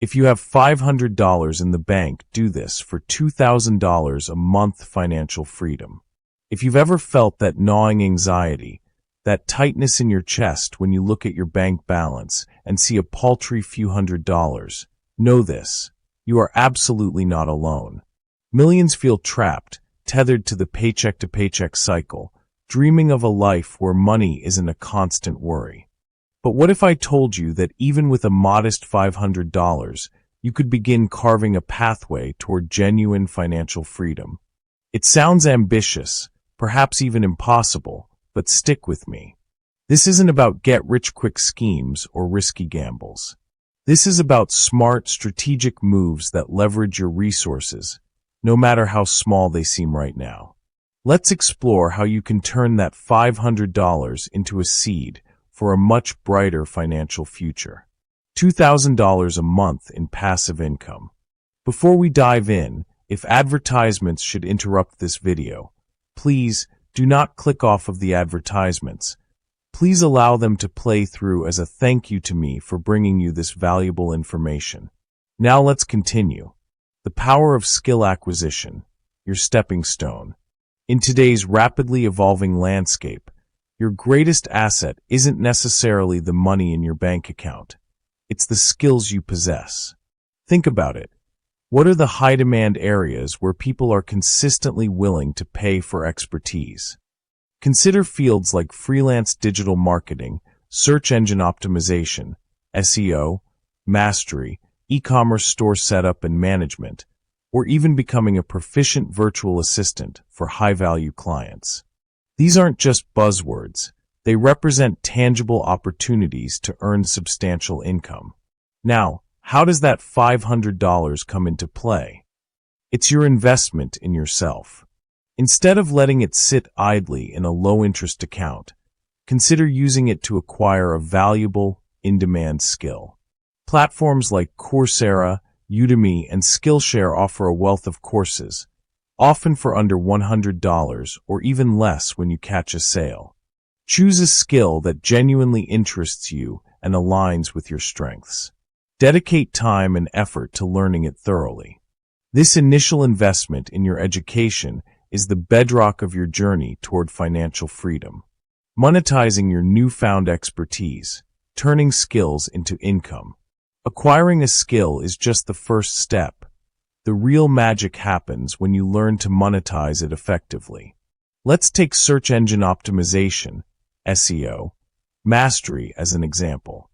If you have $500 in the bank, do this for $2,000 a month financial freedom. If you've ever felt that gnawing anxiety, that tightness in your chest when you look at your bank balance and see a paltry few $100s, know this: you are absolutely not alone. Millions feel trapped, tethered to the paycheck-to-paycheck cycle, dreaming of a life where money isn't a constant worry. But what if I told you that even with a modest $500, you could begin carving a pathway toward genuine financial freedom? It sounds ambitious, perhaps even impossible, but stick with me. This isn't about get-rich-quick schemes or risky gambles. This is about smart, strategic moves that leverage your resources, no matter how small they seem right now. Let's explore how you can turn that $500 into a seed for a much brighter financial future. $2,000 a month in passive income. Before we dive in, if advertisements should interrupt this video, please do not click off of the advertisements. Please allow them to play through as a thank you to me for bringing you this valuable information. Now let's continue. The power of skill acquisition, your stepping stone. In today's rapidly evolving landscape, your greatest asset isn't necessarily the money in your bank account. It's the skills you possess. Think about it. What are the high-demand areas where people are consistently willing to pay for expertise? Consider fields like freelance digital marketing, search engine optimization, SEO, mastery, e-commerce store setup and management, or even becoming a proficient virtual assistant for high-value clients. These aren't just buzzwords. They represent tangible opportunities to earn substantial income. Now, how does that $500 come into play? It's your investment in yourself. Instead of letting it sit idly in a low-interest account, consider using it to acquire a valuable, in-demand skill. Platforms like Coursera, Udemy, and Skillshare offer a wealth of courses, often for under $100 or even less when you catch a sale. Choose a skill that genuinely interests you and aligns with your strengths. Dedicate time and effort to learning it thoroughly. This initial investment in your education is the bedrock of your journey toward financial freedom. Monetizing your newfound expertise, turning skills into income. Acquiring a skill is just the first step. The real magic happens when you learn to monetize it effectively. Let's take search engine optimization, SEO, mastery as an example.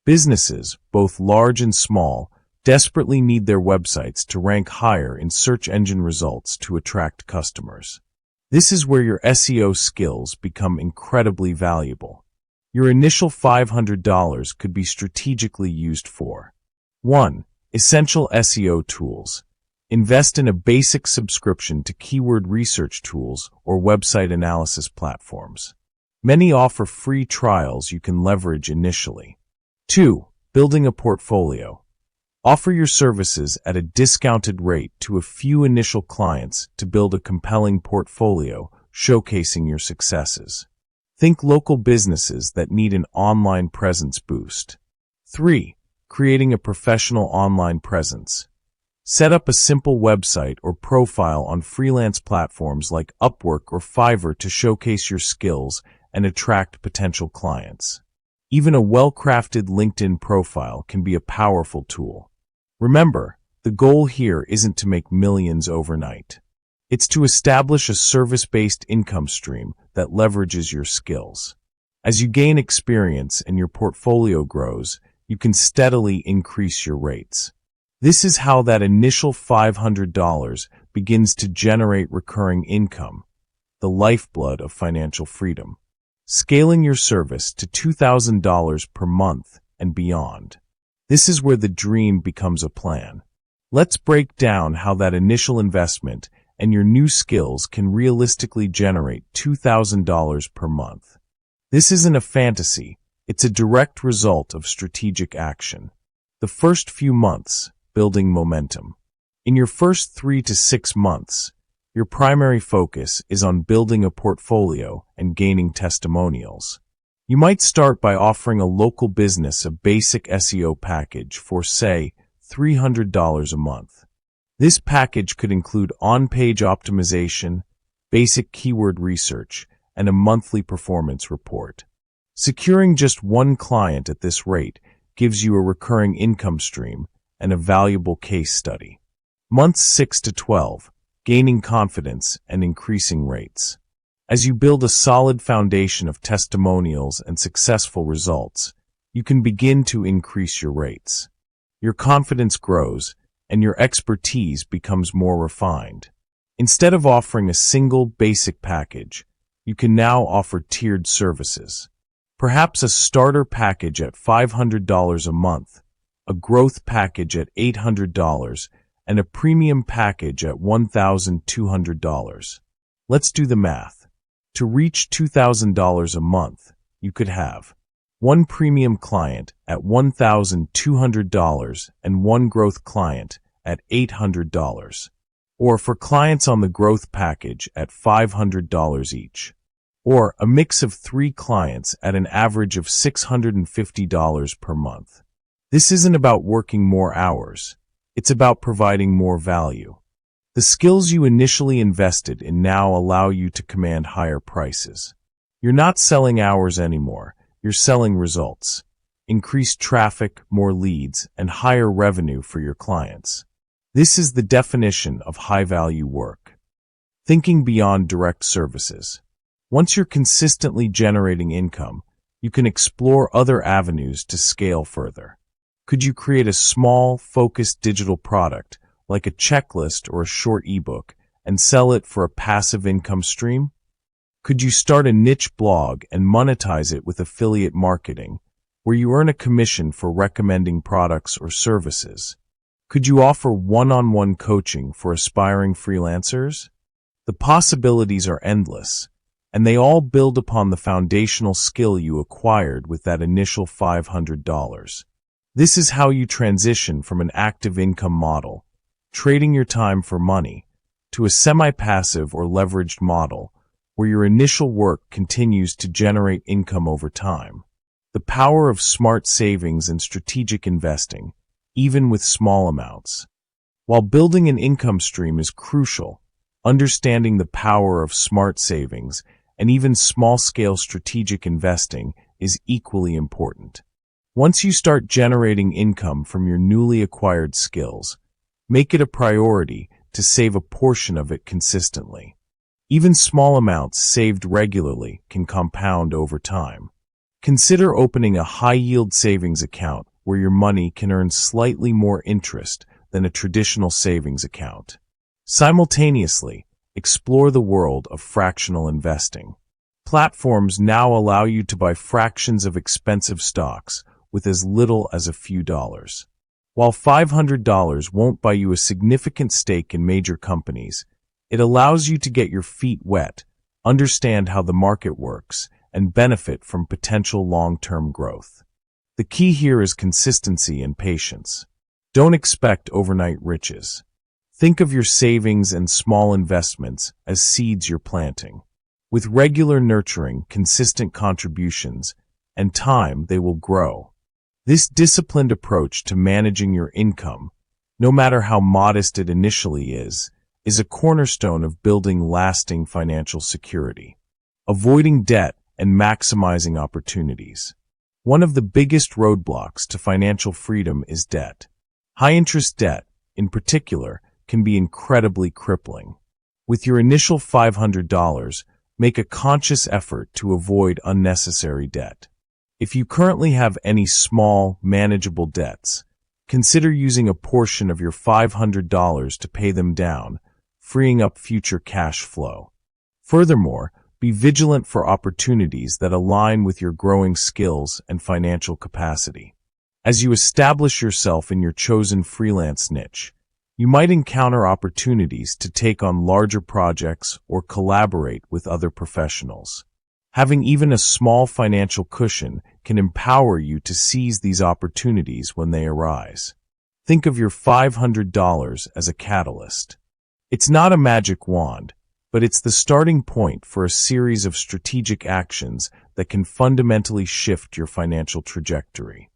Businesses, both large and small, desperately need their websites to rank higher in search engine results to attract customers. This is where your SEO skills become incredibly valuable. Your initial $500 could be strategically used for 1. Essential SEO tools. Invest in a basic subscription to keyword research tools or website analysis platforms. Many offer free trials you can leverage initially. 2. Building a portfolio. Offer your services at a discounted rate to a few initial clients to build a compelling portfolio showcasing your successes. Think local businesses that need an online presence boost. 3. Creating a professional online presence. Set up a simple website or profile on freelance platforms like Upwork or Fiverr to showcase your skills and attract potential clients. Even a well-crafted LinkedIn profile can be a powerful tool. Remember, the goal here isn't to make millions overnight. It's to establish a service-based income stream that leverages your skills. As you gain experience and your portfolio grows, you can steadily increase your rates. This is how that initial $500 begins to generate recurring income, the lifeblood of financial freedom. Scaling your service to $2,000 per month and beyond. This is where the dream becomes a plan. Let's break down how that initial investment and your new skills can realistically generate $2,000 per month. This isn't a fantasy, it's a direct result of strategic action. The first few months, building momentum. In your first 3 to 6 months, your primary focus is on building a portfolio and gaining testimonials. You might start by offering a local business a basic SEO package for, say, $300 a month. This package could include on-page optimization, basic keyword research, and a monthly performance report. Securing just one client at this rate gives you a recurring income stream and a valuable case study. Months 6 to 12, gaining confidence and increasing rates. As you build a solid foundation of testimonials and successful results, you can begin to increase your rates. Your confidence grows, and your expertise becomes more refined. Instead of offering a single basic package, you can now offer tiered services. Perhaps a starter package at $500 a month, a growth package at $800, and a premium package at $1,200. Let's do the math. To reach $2,000 a month, you could have one premium client at $1,200 and one growth client at $800, or for clients on the growth package at $500 each, or a mix of 3 clients at an average of $650 per month. This isn't about working more hours. It's about providing more value. The skills you initially invested in now allow you to command higher prices. You're not selling hours anymore. You're selling results. Increased traffic, more leads, and higher revenue for your clients. This is the definition of high-value work. Thinking beyond direct services. Once you're consistently generating income, you can explore other avenues to scale further. Could you create a small, focused digital product, like a checklist or a short ebook, and sell it for a passive income stream? Could you start a niche blog and monetize it with affiliate marketing, where you earn a commission for recommending products or services? Could you offer one-on-one coaching for aspiring freelancers? The possibilities are endless, and they all build upon the foundational skill you acquired with that initial $500. This is how you transition from an active income model, trading your time for money, to a semi-passive or leveraged model, where your initial work continues to generate income over time. The power of smart savings and strategic investing, even with small amounts. While building an income stream is crucial, understanding the power of smart savings and even small-scale strategic investing is equally important. Once you start generating income from your newly acquired skills, make it a priority to save a portion of it consistently. Even small amounts saved regularly can compound over time. Consider opening a high-yield savings account where your money can earn slightly more interest than a traditional savings account. Simultaneously, explore the world of fractional investing. Platforms now allow you to buy fractions of expensive stocks with as little as a few dollars. While $500 won't buy you a significant stake in major companies, it allows you to get your feet wet, understand how the market works, and benefit from potential long-term growth. The key here is consistency and patience. Don't expect overnight riches. Think of your savings and small investments as seeds you're planting. With regular nurturing, consistent contributions, and time, they will grow. This disciplined approach to managing your income, no matter how modest it initially is a cornerstone of building lasting financial security. Avoiding debt and maximizing opportunities. One of the biggest roadblocks to financial freedom is debt. High-interest debt, in particular, can be incredibly crippling. With your initial $500, make a conscious effort to avoid unnecessary debt. If you currently have any small, manageable debts, consider using a portion of your $500 to pay them down, freeing up future cash flow. Furthermore, be vigilant for opportunities that align with your growing skills and financial capacity. As you establish yourself in your chosen freelance niche, you might encounter opportunities to take on larger projects or collaborate with other professionals. Having even a small financial cushion can empower you to seize these opportunities when they arise. Think of your $500 as a catalyst. It's not a magic wand, but it's the starting point for a series of strategic actions that can fundamentally shift your financial trajectory.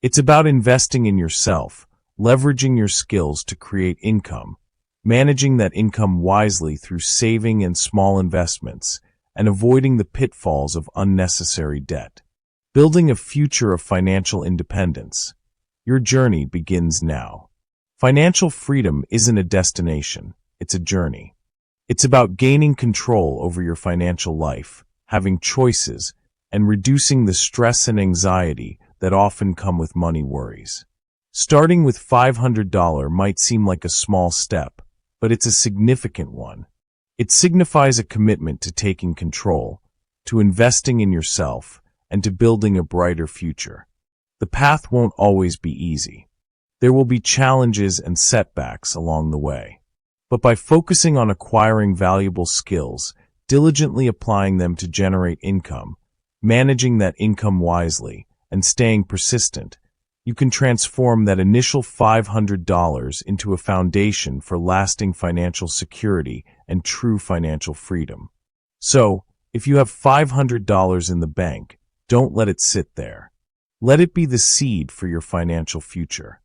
It's about investing in yourself, leveraging your skills to create income, managing that income wisely through saving and small investments, and avoiding the pitfalls of unnecessary debt. Building a future of financial independence. Your journey begins now. Financial freedom isn't a destination, it's a journey. It's about gaining control over your financial life, having choices, and reducing the stress and anxiety that often come with money worries. Starting with $500 might seem like a small step, but it's a significant one. It signifies a commitment to taking control, to investing in yourself, and to building a brighter future. The path won't always be easy. There will be challenges and setbacks along the way. But by focusing on acquiring valuable skills, diligently applying them to generate income, managing that income wisely, and staying persistent, you can transform that initial $500 into a foundation for lasting financial security and true financial freedom. So, if you have $500 in the bank, don't let it sit there. Let it be the seed for your financial future.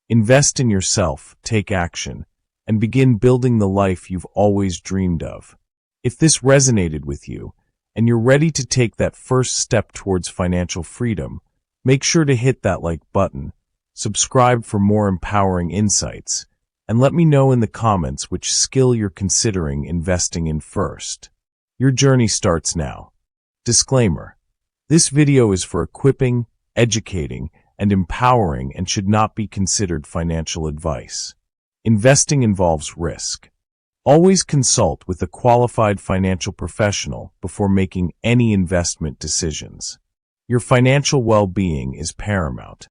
Invest in yourself, take action, and begin building the life you've always dreamed of. If this resonated with you, and you're ready to take that first step towards financial freedom, make sure to hit that like button, subscribe for more empowering insights, and let me know in the comments which skill you're considering investing in first. Your journey starts now. Disclaimer: this video is for equipping, educating, and empowering and should not be considered financial advice. Investing involves risk. Always consult with a qualified financial professional before making any investment decisions. Your financial well-being is paramount.